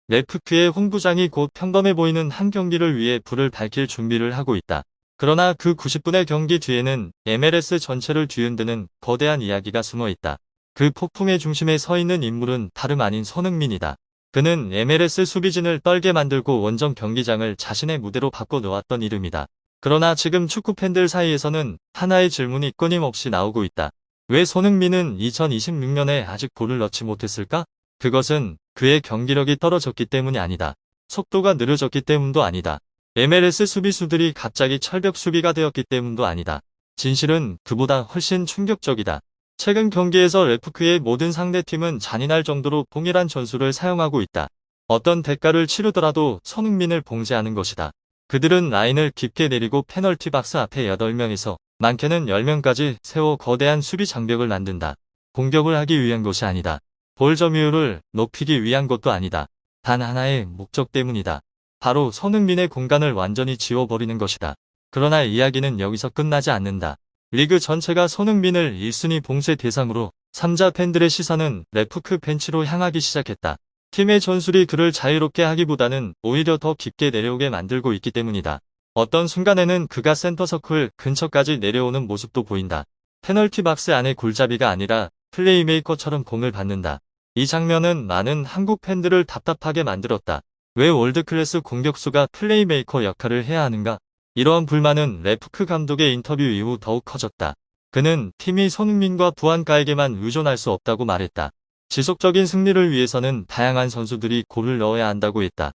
레프크의 홍 부장이 곧 평범해 보이는 한 경기를 위해 불을 밝힐 준비를 하고 있다. 그러나 그 90분의 경기 뒤에는 MLS 전체를 뒤흔드는 거대한 이야기가 숨어 있다. 그 폭풍의 중심에 서 있는 인물은 다름 아닌 손흥민이다. 그는 MLS 수비진을 떨게 만들고 원정 경기장을 자신의 무대로 바꿔놓았던 이름이다. 그러나 지금 축구 팬들 사이에서는 하나의 질문이 끊임없이 나오고 있다. 왜 손흥민은 2026년에 아직 골을 넣지 못했을까? 그것은 그의 경기력이 떨어졌기 때문이 아니다. 속도가 느려졌기 때문도 아니다. MLS 수비수들이 갑자기 철벽 수비가 되었기 때문도 아니다. 진실은 그보다 훨씬 충격적이다. 최근 경기에서 레프크의 모든 상대팀은 잔인할 정도로 동일한 전술을 사용하고 있다. 어떤 대가를 치르더라도 손흥민을 봉쇄하는 것이다. 그들은 라인을 깊게 내리고 페널티 박스 앞에 8명에서 많게는 10명까지 세워 거대한 수비 장벽을 만든다. 공격을 하기 위한 것이 아니다. 볼 점유율을 높이기 위한 것도 아니다. 단 하나의 목적 때문이다. 바로 손흥민의 공간을 완전히 지워버리는 것이다. 그러나 이야기는 여기서 끝나지 않는다. 리그 전체가 손흥민을 1순위 봉쇄 대상으로 삼자 팬들의 시선은 레프크 벤치로 향하기 시작했다. 팀의 전술이 그를 자유롭게 하기보다는 오히려 더 깊게 내려오게 만들고 있기 때문이다. 어떤 순간에는 그가 센터서클 근처까지 내려오는 모습도 보인다. 페널티 박스 안의 골잡이가 아니라 플레이메이커처럼 공을 받는다. 이 장면은 많은 한국 팬들을 답답하게 만들었다. 왜 월드클래스 공격수가 플레이메이커 역할을 해야 하는가? 이러한 불만은 레프크 감독의 인터뷰 이후 더욱 커졌다. 그는 팀이 손흥민과 부안가에게만 의존할 수 없다고 말했다. 지속적인 승리를 위해서는 다양한 선수들이 골을 넣어야 한다고 했다.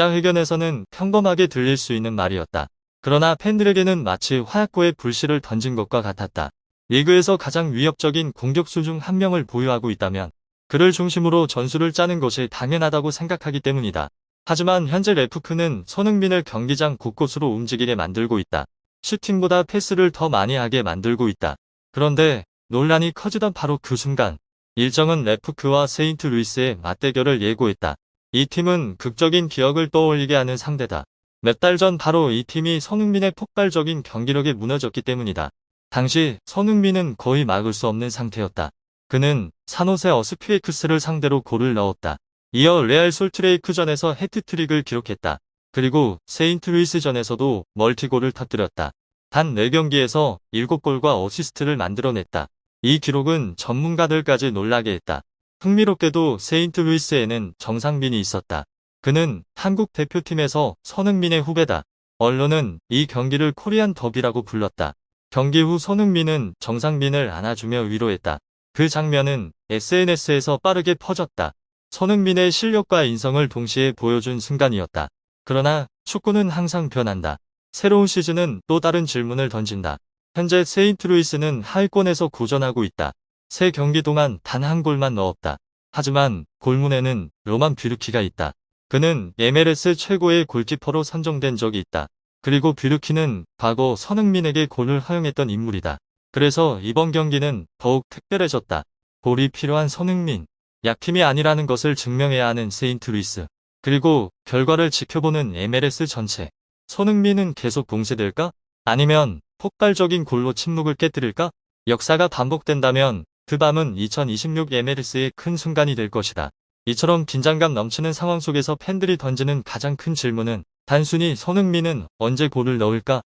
기자회견에서는 평범하게 들릴 수 있는 말이었다. 그러나 팬들에게는 마치 화약고에 불씨를 던진 것과 같았다. 리그에서 가장 위협적인 공격수 중 한 명을 보유하고 있다면 그를 중심으로 전술을 짜는 것이 당연하다고 생각하기 때문이다. 하지만 현재 레프크는 손흥민을 경기장 곳곳으로 움직이게 만들고 있다. 슈팅보다 패스를 더 많이 하게 만들고 있다. 그런데 논란이 커지던 바로 그 순간 일정은 레프크와 세인트루이스의 맞대결을 예고했다. 이 팀은 극적인 기억을 떠올리게 하는 상대다. 몇 달 전 바로 이 팀이 손흥민의 폭발적인 경기력에 무너졌기 때문이다. 당시 손흥민은 거의 막을 수 없는 상태였다. 그는 산호세 어스피엑스를 상대로 골을 넣었다. 이어 레알 솔트레이크전에서 해트트릭을 기록했다. 그리고 세인트루이스전에서도 멀티골을 터뜨렸다. 단 4경기에서 7골과 어시스트를 만들어냈다. 이 기록은 전문가들까지 놀라게 했다. 흥미롭게도 세인트루이스에는 정상빈이 있었다. 그는 한국 대표팀에서 손흥민의 후배다. 언론은 이 경기를 코리안 더비라고 불렀다. 경기 후 손흥민은 정상빈을 안아주며 위로했다. 그 장면은 SNS에서 빠르게 퍼졌다. 손흥민의 실력과 인성을 동시에 보여준 순간이었다. 그러나 축구는 항상 변한다. 새로운 시즌은 또 다른 질문을 던진다. 현재 세인트루이스는 하위권에서 고전하고 있다. 세 경기 동안 단 한 골만 넣었다. 하지만 골문에는 로만 뷰르키가 있다. 그는 MLS 최고의 골키퍼로 선정된 적이 있다. 그리고 뷰르키는 과거 손흥민에게 골을 허용했던 인물이다. 그래서 이번 경기는 더욱 특별해졌다. 골이 필요한 손흥민. 약팀이 아니라는 것을 증명해야 하는 세인트루이스. 그리고 결과를 지켜보는 MLS 전체. 손흥민은 계속 봉쇄될까? 아니면 폭발적인 골로 침묵을 깨뜨릴까? 역사가 반복된다면 그 밤은 2026 MLS의 큰 순간이 될 것이다. 이처럼 긴장감 넘치는 상황 속에서 팬들이 던지는 가장 큰 질문은 단순히 손흥민은 언제 골을 넣을까?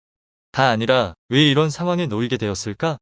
다 아니라 왜 이런 상황에 놓이게 되었을까?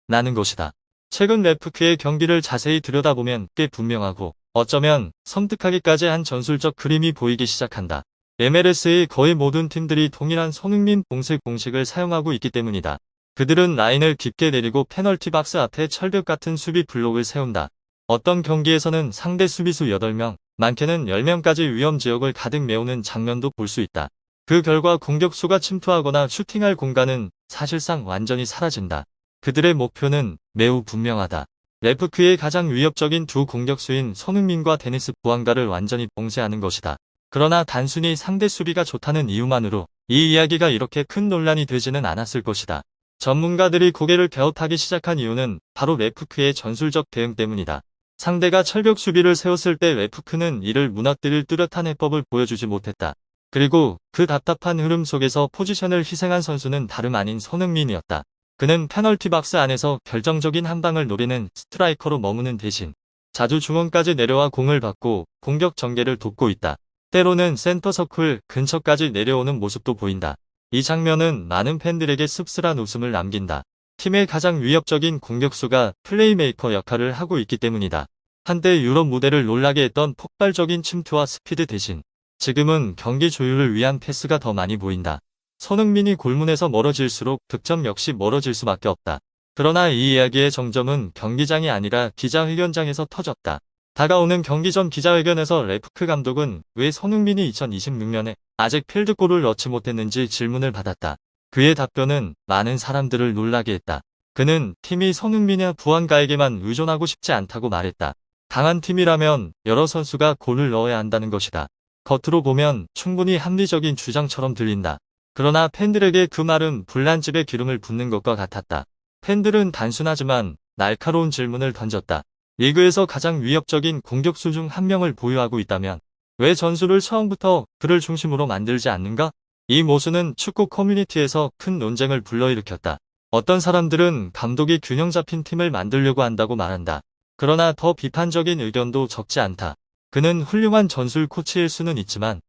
라는 것이다. 최근 레프크의 경기를 자세히 들여다보면 꽤 분명하고 어쩌면 섬뜩하기까지 한 전술적 그림이 보이기 시작한다. MLS의 거의 모든 팀들이 동일한 손흥민 봉쇄 공식을 사용하고 있기 때문이다. 그들은 라인을 깊게 내리고 페널티 박스 앞에 철벽 같은 수비 블록을 세운다. 어떤 경기에서는 상대 수비수 8명, 많게는 10명까지 위험 지역을 가득 메우는 장면도 볼 수 있다. 그 결과 공격수가 침투하거나 슈팅할 공간은 사실상 완전히 사라진다. 그들의 목표는 매우 분명하다. 레프크의 가장 위협적인 두 공격수인 손흥민과 데니스 부안가를 완전히 봉쇄하는 것이다. 그러나 단순히 상대 수비가 좋다는 이유만으로 이 이야기가 이렇게 큰 논란이 되지는 않았을 것이다. 전문가들이 고개를 갸웃하기 시작한 이유는 바로 레프크의 전술적 대응 때문이다. 상대가 철벽 수비를 세웠을 때 레프크는 이를 무너뜨릴 뚜렷한 해법을 보여주지 못했다. 그리고 그 답답한 흐름 속에서 포지션을 희생한 선수는 다름 아닌 손흥민이었다. 그는 페널티 박스 안에서 결정적인 한 방을 노리는 스트라이커로 머무는 대신 자주 중원까지 내려와 공을 받고 공격 전개를 돕고 있다. 때로는 센터 서클 근처까지 내려오는 모습도 보인다. 이 장면은 많은 팬들에게 씁쓸한 웃음을 남긴다. 팀의 가장 위협적인 공격수가 플레이메이커 역할을 하고 있기 때문이다. 한때 유럽 무대를 놀라게 했던 폭발적인 침투와 스피드 대신 지금은 경기 조율을 위한 패스가 더 많이 보인다. 손흥민이 골문에서 멀어질수록 득점 역시 멀어질 수밖에 없다. 그러나 이 이야기의 정점은 경기장이 아니라 기자회견장에서 터졌다. 다가오는 경기 전 기자회견에서 레프크 감독은 왜 손흥민이 2026년에 아직 필드골을 넣지 못했는지 질문을 받았다. 그의 답변은 많은 사람들을 놀라게 했다. 그는 팀이 손흥민이나 부안가에게만 의존하고 싶지 않다고 말했다. 강한 팀이라면 여러 선수가 골을 넣어야 한다는 것이다. 겉으로 보면 충분히 합리적인 주장처럼 들린다. 그러나 팬들에게 그 말은 불난집에 기름을 붓는 것과 같았다. 팬들은 단순하지만 날카로운 질문을 던졌다. 리그에서 가장 위협적인 공격수 중 한 명을 보유하고 있다면 왜 전술을 처음부터 그를 중심으로 만들지 않는가? 이 모순은 축구 커뮤니티에서 큰 논쟁을 불러일으켰다. 어떤 사람들은 감독이 균형 잡힌 팀을 만들려고 한다고 말한다. 그러나 더 비판적인 의견도 적지 않다. 그는 훌륭한 전술 코치일 수는 있지만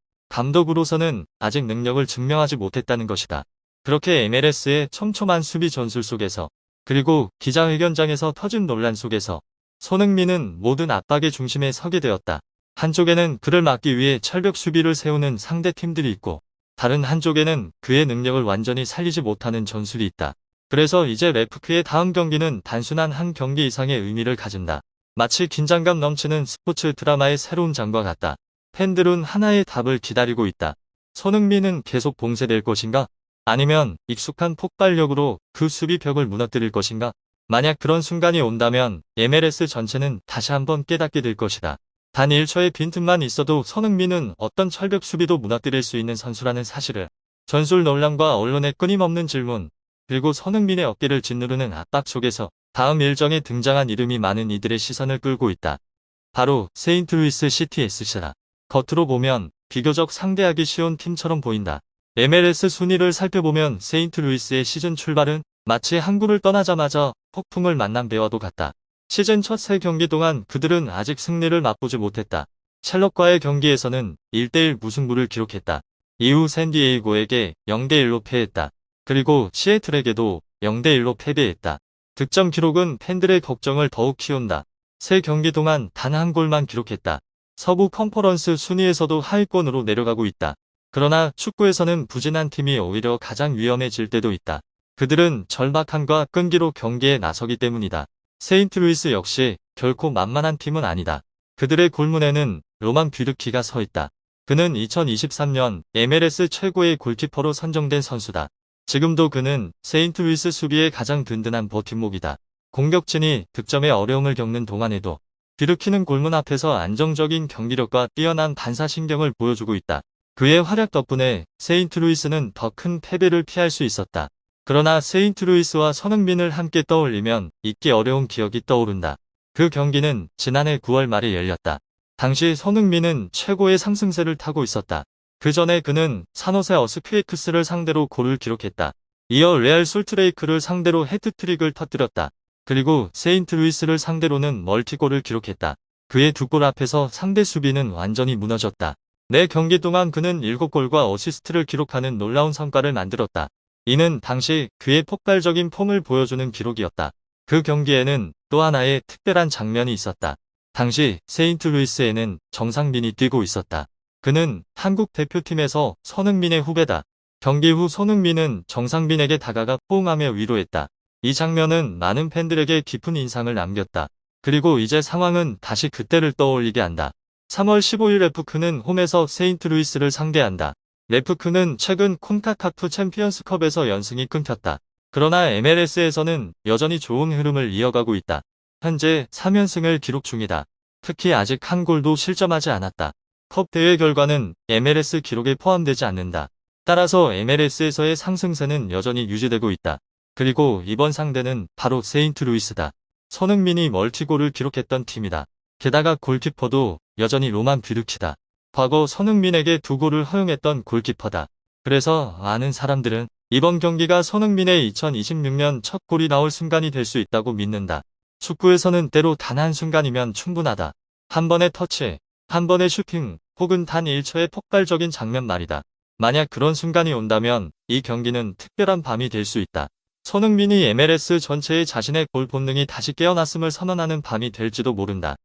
감독으로서는 아직 능력을 증명하지 못했다는 것이다. 그렇게 MLS의 촘촘한 수비 전술 속에서 그리고 기자회견장에서 터진 논란 속에서 손흥민은 모든 압박의 중심에 서게 되었다. 한쪽에는 그를 막기 위해 철벽 수비를 세우는 상대 팀들이 있고 다른 한쪽에는 그의 능력을 완전히 살리지 못하는 전술이 있다. 그래서 이제 레프크의 다음 경기는 단순한 한 경기 이상의 의미를 가진다. 마치 긴장감 넘치는 스포츠 드라마의 새로운 장과 같다. 팬들은 하나의 답을 기다리고 있다. 손흥민은 계속 봉쇄될 것인가? 아니면 익숙한 폭발력으로 그 수비벽을 무너뜨릴 것인가? 만약 그런 순간이 온다면 MLS 전체는 다시 한번 깨닫게 될 것이다. 단 1초의 빈틈만 있어도 손흥민은 어떤 철벽 수비도 무너뜨릴 수 있는 선수라는 사실을 전술 논란과 언론의 끊임없는 질문 그리고 손흥민의 어깨를 짓누르는 압박 속에서 다음 일정에 등장한 이름이 많은 이들의 시선을 끌고 있다. 바로 세인트루이스 시티 SC다. 겉으로 보면 비교적 상대하기 쉬운 팀처럼 보인다. MLS 순위를 살펴보면 세인트루이스의 시즌 출발은 마치 항구를 떠나자마자 폭풍을 만난 배와도 같다. 시즌 첫 3경기 동안 그들은 아직 승리를 맛보지 못했다. 샬럿과의 경기에서는 1대1 무승부를 기록했다. 이후 샌디에이고에게 0대1로 패했다. 그리고 시애틀에게도 0대1로 패배했다. 득점 기록은 팬들의 걱정을 더욱 키운다. 3경기 동안 단 한 골만 기록했다. 서부 컨퍼런스 순위에서도 하위권으로 내려가고 있다. 그러나 축구에서는 부진한 팀이 오히려 가장 위험해질 때도 있다. 그들은 절박함과 끈기로 경기에 나서기 때문이다. 세인트루이스 역시 결코 만만한 팀은 아니다. 그들의 골문에는 로만 뷰르키가 서 있다. 그는 2023년 MLS 최고의 골키퍼로 선정된 선수다. 지금도 그는 세인트루이스 수비의 가장 든든한 버팀목이다. 공격진이 득점에 어려움을 겪는 동안에도 뷰르키는 골문 앞에서 안정적인 경기력과 뛰어난 반사신경을 보여주고 있다. 그의 활약 덕분에 세인트루이스는 더 큰 패배를 피할 수 있었다. 그러나 세인트루이스와 손흥민을 함께 떠올리면 잊기 어려운 기억이 떠오른다. 그 경기는 지난해 9월 말에 열렸다. 당시 손흥민은 최고의 상승세를 타고 있었다. 그 전에 그는 산호세 어스퀘이크스를 상대로 골을 기록했다. 이어 레알 솔트레이크를 상대로 해트트릭을 터뜨렸다. 그리고 세인트루이스를 상대로는 멀티골을 기록했다. 그의 두 골 앞에서 상대 수비는 완전히 무너졌다. 4경기 동안 그는 7골과 어시스트를 기록하는 놀라운 성과를 만들었다. 이는 당시 그의 폭발적인 폼을 보여주는 기록이었다. 그 경기에는 또 하나의 특별한 장면이 있었다. 당시 세인트루이스에는 정상빈이 뛰고 있었다. 그는 한국 대표팀에서 손흥민의 후배다. 경기 후 손흥민은 정상빈에게 다가가 포옹하며 위로했다. 이 장면은 많은 팬들에게 깊은 인상을 남겼다. 그리고 이제 상황은 다시 그때를 떠올리게 한다. 3월 15일 레프크는 홈에서 세인트루이스를 상대한다. 레프크는 최근 콘카카프 챔피언스컵에서 연승이 끊겼다. 그러나 MLS에서는 여전히 좋은 흐름을 이어가고 있다. 현재 3연승을 기록 중이다. 특히 아직 한 골도 실점하지 않았다. 컵 대회 결과는 MLS 기록에 포함되지 않는다. 따라서 MLS에서의 상승세는 여전히 유지되고 있다. 그리고 이번 상대는 바로 세인트루이스다. 손흥민이 멀티골을 기록했던 팀이다. 게다가 골키퍼도 여전히 로만 뷰르키다. 과거 손흥민에게 2골을 허용했던 골키퍼다. 그래서 많은 사람들은 이번 경기가 손흥민의 2026년 첫 골이 나올 순간이 될 수 있다고 믿는다. 축구에서는 때로 단 한순간이면 충분하다. 한 번의 터치, 한 번의 슈팅, 혹은 단 1초의 폭발적인 장면 말이다. 만약 그런 순간이 온다면 이 경기는 특별한 밤이 될 수 있다. 손흥민이 MLS 전체에 자신의 골 본능이 다시 깨어났음을 선언하는 밤이 될지도 모른다.